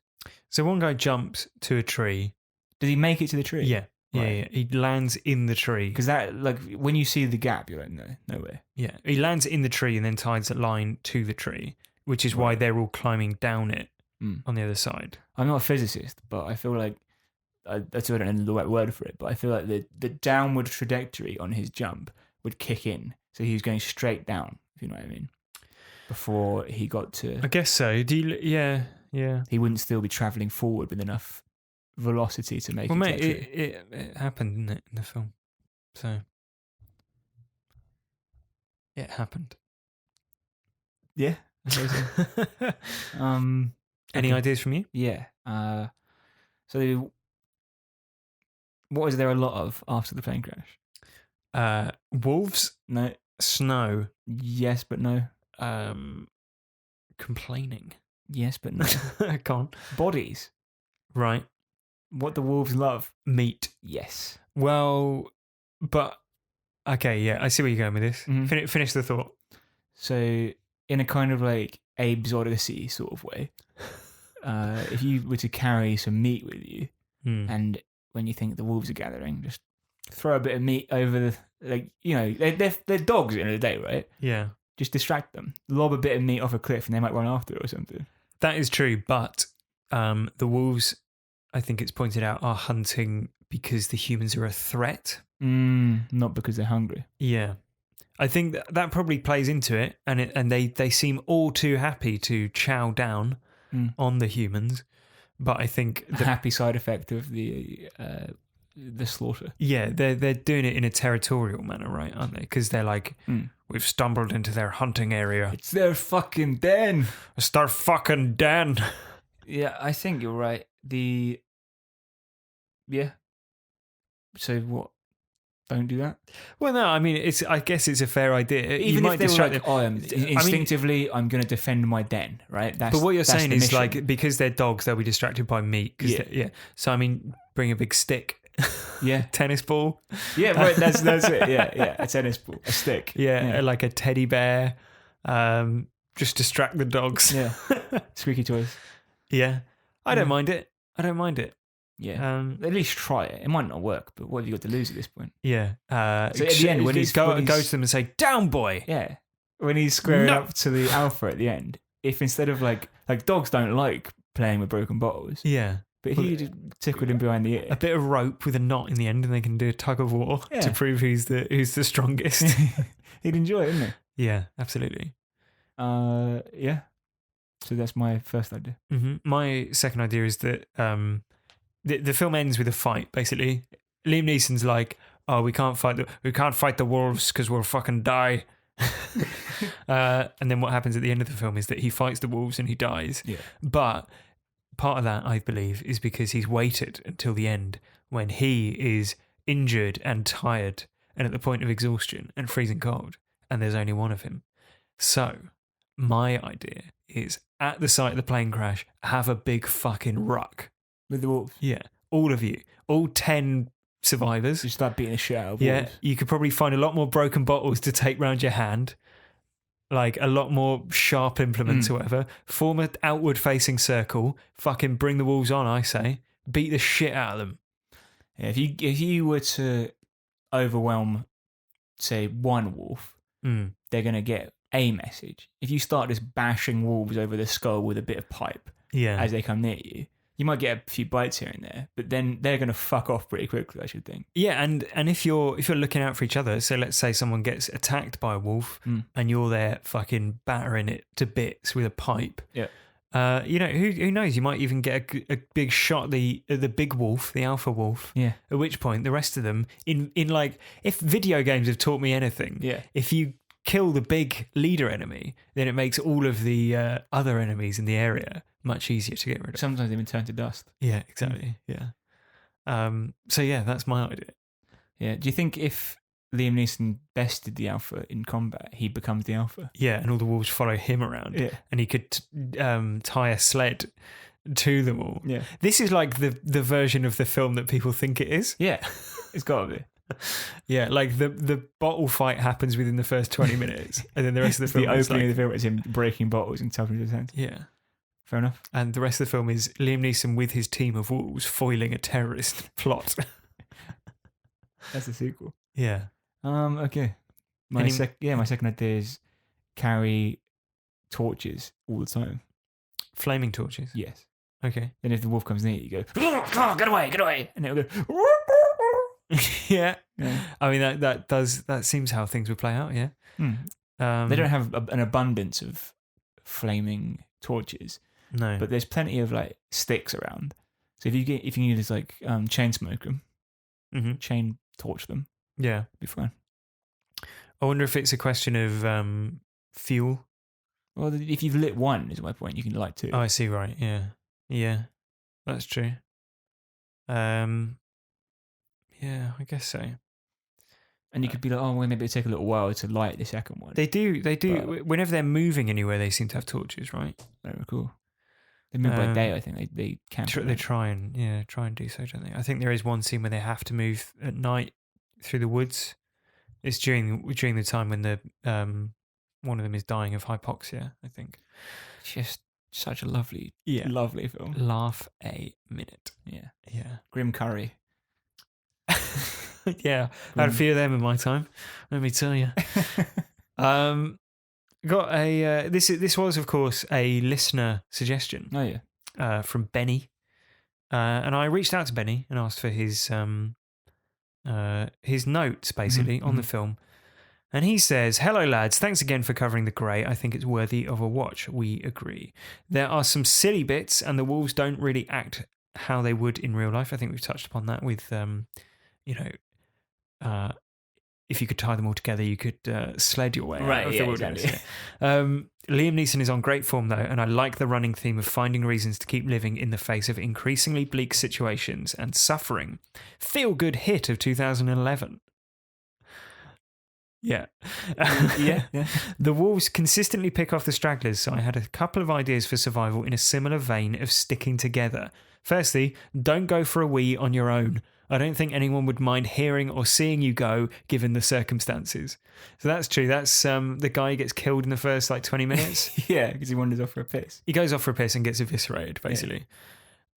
Speaker 3: So one guy jumps to a tree.
Speaker 2: Did he make it to the tree?
Speaker 3: Yeah.
Speaker 2: Right.
Speaker 3: Yeah. He lands in the tree.
Speaker 2: Because that, like, when you see the gap, you're like, no way.
Speaker 3: Yeah. He lands in the tree and then ties a line to the tree, which is why they're all climbing down it on the other side.
Speaker 2: I'm not a physicist, but I feel like, I don't know the right word for it, but I feel like the downward trajectory on his jump would kick in. So he was going straight down, if you know what I mean, before he got to...
Speaker 3: I guess so. Yeah.
Speaker 2: He wouldn't still be travelling forward with enough velocity to make it.
Speaker 3: Well, mate,
Speaker 2: to the tree.
Speaker 3: it happened, didn't it, in the film? So it happened.
Speaker 2: Yeah. I suppose so.
Speaker 3: Any ideas from you?
Speaker 2: Yeah. So What is there a lot of after the plane crash?
Speaker 3: Wolves,
Speaker 2: No.
Speaker 3: snow,
Speaker 2: Yes, but no.
Speaker 3: complaining.
Speaker 2: Yes, but no.
Speaker 3: Can't.
Speaker 2: Bodies.
Speaker 3: Right.
Speaker 2: What the wolves love.
Speaker 3: Meat.
Speaker 2: Yes.
Speaker 3: Well, but okay, yeah, I see where you're going with this.
Speaker 2: Mhm.
Speaker 3: Finish the thought.
Speaker 2: So, in a kind of like Abe's Odyssey sort of way, if you were to carry some meat with you, and when you think the wolves are gathering, just throw a bit of meat over the, like, you know, they're dogs at the end of the day, right?
Speaker 3: Yeah.
Speaker 2: Just distract them. Lob a bit of meat off a cliff and they might run after it or something.
Speaker 3: That is true, but the wolves, I think it's pointed out, are hunting because the humans are a threat.
Speaker 2: Not because they're hungry.
Speaker 3: Yeah. I think that probably plays into it, and they seem all too happy to chow down on the humans. But I think
Speaker 2: The happy side effect of the slaughter.
Speaker 3: yeah, they're doing it in a territorial manner, right? Aren't they? Because they're like, we've stumbled into their hunting area.
Speaker 2: It's their fucking den.
Speaker 3: It's their fucking den.
Speaker 2: Yeah, I think you're right. Yeah. So what? Don't do that.
Speaker 3: Well, no, I mean, I guess it's a fair idea. You
Speaker 2: Even
Speaker 3: might
Speaker 2: if they were
Speaker 3: distract
Speaker 2: like,
Speaker 3: them.
Speaker 2: instinctively, I'm going to defend my den, right?
Speaker 3: But what you're saying
Speaker 2: the
Speaker 3: is
Speaker 2: mission.
Speaker 3: like, because they're dogs, they'll be distracted by meat. Yeah. So I mean, bring a big stick.
Speaker 2: Yeah.
Speaker 3: Tennis ball.
Speaker 2: Yeah, right. That's it. Yeah. A tennis ball, a stick.
Speaker 3: Yeah, like a teddy bear. Just distract the dogs.
Speaker 2: Yeah. Squeaky toys.
Speaker 3: Yeah. I don't mind it.
Speaker 2: Yeah. At least try it. It might not work, but what have you got to lose at this point?
Speaker 3: Yeah.
Speaker 2: So at the end, when he's
Speaker 3: go to them and say, "Down, boy."
Speaker 2: Yeah. When he's squaring
Speaker 3: No.
Speaker 2: up to the alpha at the end, if instead of like dogs don't like playing with broken bottles,
Speaker 3: Yeah.
Speaker 2: but if you just tickled him behind the ear,
Speaker 3: A bit of rope with a knot in the end, and they can do a tug of war
Speaker 2: Yeah.
Speaker 3: to prove who's the strongest.
Speaker 2: he'd enjoy it, wouldn't
Speaker 3: Yeah, absolutely.
Speaker 2: he? Yeah. So that's my first idea.
Speaker 3: My second idea is that the film ends with a fight. Basically, Liam Neeson's like, "Oh, we can't fight the wolves because we'll fucking die." And then what happens at the end of the film is that he fights the wolves and he dies.
Speaker 2: Yeah.
Speaker 3: But part of that, I believe, is because he's waited until the end when he is injured and tired and at the point of exhaustion and freezing cold, and there's only one of him. So my idea is, at the site of the plane crash, have a big fucking ruck.
Speaker 2: With the wolves.
Speaker 3: Yeah, all of you, all 10 survivors.
Speaker 2: Just start beating the shit out of
Speaker 3: Yeah,
Speaker 2: wolves.
Speaker 3: you could probably find a lot more broken bottles to take round your hand, like a lot more sharp implements or whatever. Form an outward facing circle. Fucking bring the wolves on, I say. Beat the shit out of them.
Speaker 2: Yeah, if you were to overwhelm, say, one wolf, they're going to get a message. If you start just bashing wolves over the skull with a bit of pipe
Speaker 3: Yeah.
Speaker 2: as they come near you, you might get a few bites here and there, but then they're going to fuck off pretty quickly, I should think.
Speaker 3: Yeah, and if you're looking out for each other, so let's say someone gets attacked by a wolf and you're there fucking battering it to bits with a pipe.
Speaker 2: Yeah.
Speaker 3: Who knows? You might even get a big shot at the big wolf, the alpha wolf.
Speaker 2: Yeah.
Speaker 3: At which point the rest of them, in like, if video games have taught me anything,
Speaker 2: Yeah.
Speaker 3: if you kill the big leader enemy, then it makes all of the other enemies in the area much easier to get rid of.
Speaker 2: Sometimes they even turn to dust.
Speaker 3: Yeah, exactly. Yeah. So yeah, that's my idea.
Speaker 2: Yeah. Do you think if Liam Neeson bested the alpha in combat, he becomes the alpha?
Speaker 3: Yeah, and all the wolves follow him around.
Speaker 2: Yeah.
Speaker 3: And he could tie a sled to them all.
Speaker 2: Yeah.
Speaker 3: This is like the version of the film that people think it is.
Speaker 2: Yeah. It's got to be.
Speaker 3: Yeah, like the bottle fight happens within the first 20 minutes, and then the rest of the
Speaker 2: The
Speaker 3: film is
Speaker 2: opening
Speaker 3: like,
Speaker 2: of the film is him breaking bottles and tucking his hands.
Speaker 3: yeah.
Speaker 2: Fair enough.
Speaker 3: And the rest of the film is Liam Neeson with his team of wolves foiling a terrorist plot.
Speaker 2: That's the sequel.
Speaker 3: Yeah.
Speaker 2: Okay. My
Speaker 3: Any-
Speaker 2: second idea is carry torches all the time.
Speaker 3: Flaming torches.
Speaker 2: Yes.
Speaker 3: Okay.
Speaker 2: Then if the wolf comes near you, you go, oh, get away, and it'll go.
Speaker 3: Yeah.
Speaker 2: Yeah.
Speaker 3: I mean that seems how things would play out. Yeah.
Speaker 2: They don't have an abundance of flaming torches,
Speaker 3: No.
Speaker 2: but there's plenty of like sticks around. So if you can just like chain smoke them, chain torch them,
Speaker 3: Yeah.
Speaker 2: it'd be fine.
Speaker 3: I wonder if it's a question of fuel.
Speaker 2: Well, if you've lit one, is my point. You can light two.
Speaker 3: Oh, I see. Right. Yeah. Yeah. That's true. Yeah, I guess so.
Speaker 2: And you could be like, oh, well, maybe it'll take a little while to light the second one.
Speaker 3: They do.
Speaker 2: But-
Speaker 3: Whenever they're moving anywhere, they seem to have torches, right?
Speaker 2: Very cool. They move by day, I think. They camp.
Speaker 3: They try and do so, don't they? I think there is one scene where they have to move at night through the woods. It's during the time when the one of them is dying of hypoxia, I think.
Speaker 2: Just such a lovely film.
Speaker 3: Laugh a minute.
Speaker 2: Yeah.
Speaker 3: Yeah.
Speaker 2: Grim Curry.
Speaker 3: Yeah. I had a few of them in my time. Let me tell you. Got a this was of course a listener suggestion.
Speaker 2: Oh yeah.
Speaker 3: From Benny. And I reached out to Benny and asked for his notes basically on the film. And he says, "Hello lads, thanks again for covering The Grey. I think it's worthy of a watch. We agree. There are some silly bits and the wolves don't really act how they would in real life." I think we've touched upon that with if you could tie them all together, you could sled your way out of the wilderness.
Speaker 2: Exactly.
Speaker 3: Liam Neeson is on great form, though, and I like the running theme of finding reasons to keep living in the face of increasingly bleak situations and suffering. Feel-good hit of 2011. Yeah.
Speaker 2: Yeah.
Speaker 3: The wolves consistently pick off the stragglers, so I had a couple of ideas for survival in a similar vein of sticking together. Firstly, don't go for a wee on your own. I don't think anyone would mind hearing or seeing you go, given the circumstances. So that's true. That's the guy who gets killed in the first 20 minutes.
Speaker 2: Yeah, because he wanders off for a piss.
Speaker 3: He goes off for a piss and gets eviscerated, basically.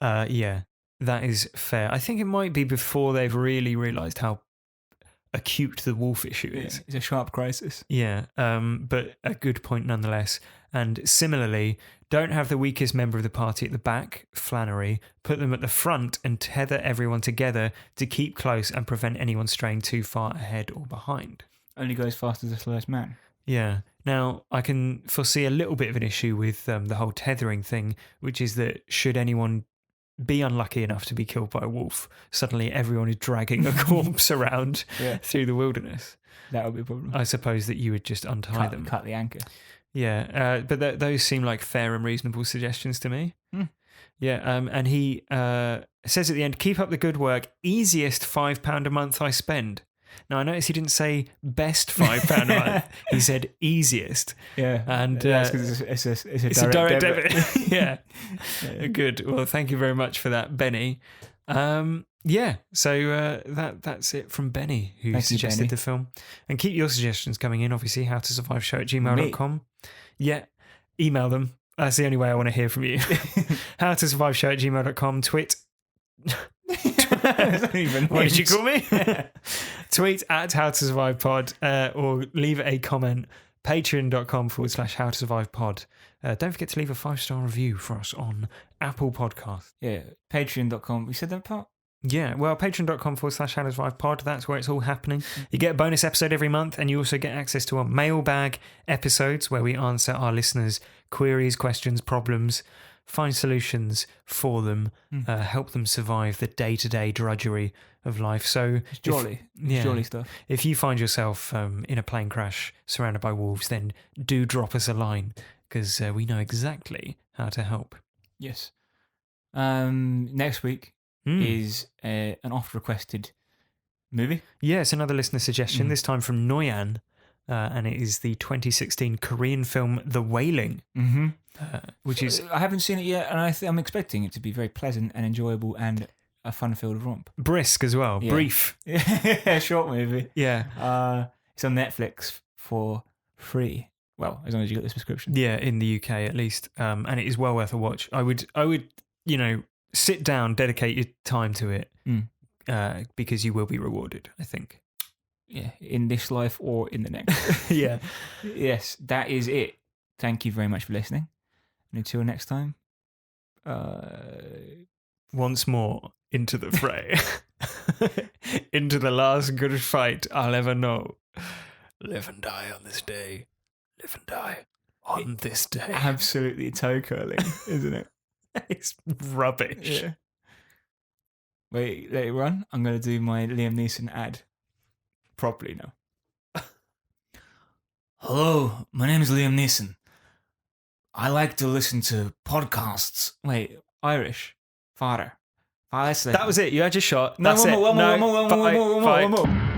Speaker 3: Yeah, that is fair. I think it might be before they've really realised how acute the wolf issue is.
Speaker 2: It's a sharp crisis.
Speaker 3: Yeah, but a good point nonetheless. And similarly, don't have the weakest member of the party at the back, Flannery. Put them at the front and tether everyone together to keep close and prevent anyone straying too far ahead or behind.
Speaker 2: Only goes fast as the slowest man.
Speaker 3: Yeah. Now, I can foresee a little bit of an issue with the whole tethering thing, which is that should anyone be unlucky enough to be killed by a wolf, suddenly everyone is dragging a corpse around through the wilderness.
Speaker 2: That would be a problem.
Speaker 3: I suppose that you would just untie them.
Speaker 2: Cut the anchor.
Speaker 3: Yeah, but those seem like fair and reasonable suggestions to me. Yeah, and he says at the end, "Keep up the good work. Easiest £5 a month I spend." Now, I noticed he didn't say best £5 a month. He said easiest.
Speaker 2: Yeah.
Speaker 3: And
Speaker 2: that's because it's
Speaker 3: a direct debit. Yeah. Good. Well, thank you very much for that, Benny. Yeah, so that's it from Benny, who suggested
Speaker 2: Benny.
Speaker 3: the film. And keep your suggestions coming in, obviously, howtosurviveshow@gmail.com. Yeah, email them. That's the only way I want to hear from you. howtosurviveshow@gmail.com. What did you call me? Tweet at howtosurvivepod or leave a comment. Patreon.com/howtosurvivepod. Don't forget to leave a 5-star review for us on Apple Podcasts.
Speaker 2: Yeah, patreon.com. We said that part?
Speaker 3: Yeah, well, patreon.com/howtosurvivepod. That's where it's all happening. You get a bonus episode every month, and you also get access to our mailbag episodes where we answer our listeners' queries, questions, problems, find solutions for them, help them survive the day-to-day drudgery of life. So
Speaker 2: It's jolly. Jolly stuff.
Speaker 3: If you find yourself in a plane crash surrounded by wolves, then do drop us a line, because we know exactly how to help.
Speaker 2: Yes. Next week is an oft-requested movie.
Speaker 3: Yeah, it's another listener suggestion, this time from Noyan, and it is the 2016 Korean film The Wailing, which is...
Speaker 2: I haven't seen it yet, and I'm expecting it to be very pleasant and enjoyable and a fun-filled romp.
Speaker 3: brisk as well,
Speaker 2: Yeah.
Speaker 3: brief.
Speaker 2: Yeah, short movie.
Speaker 3: Yeah.
Speaker 2: It's on Netflix for free. Well, as long as you get the subscription.
Speaker 3: Yeah, in the UK at least, and it is well worth a watch. I would, sit down, dedicate your time to it, because you will be rewarded, I think.
Speaker 2: Yeah, in this life or in the next.
Speaker 3: Yeah.
Speaker 2: Yes, that is it. Thank you very much for listening. And until next time,
Speaker 3: Once more into the fray, into the last good fight I'll ever know. Live and die on this day. Live and die on this day.
Speaker 2: absolutely toe curling, isn't it?
Speaker 3: It's rubbish.
Speaker 2: Yeah. Wait, let it run. I'm going to do my Liam Neeson ad properly now.
Speaker 1: Hello, my name is Liam Neeson. I like to listen to podcasts.
Speaker 2: Wait, Irish. Farter. Honestly.
Speaker 3: That was it. You had your shot.
Speaker 2: No,
Speaker 3: That's
Speaker 2: one
Speaker 3: it.
Speaker 2: more, one more,
Speaker 3: No,
Speaker 2: one more, one more,
Speaker 3: fight,
Speaker 2: one more,
Speaker 3: fight.
Speaker 2: one more.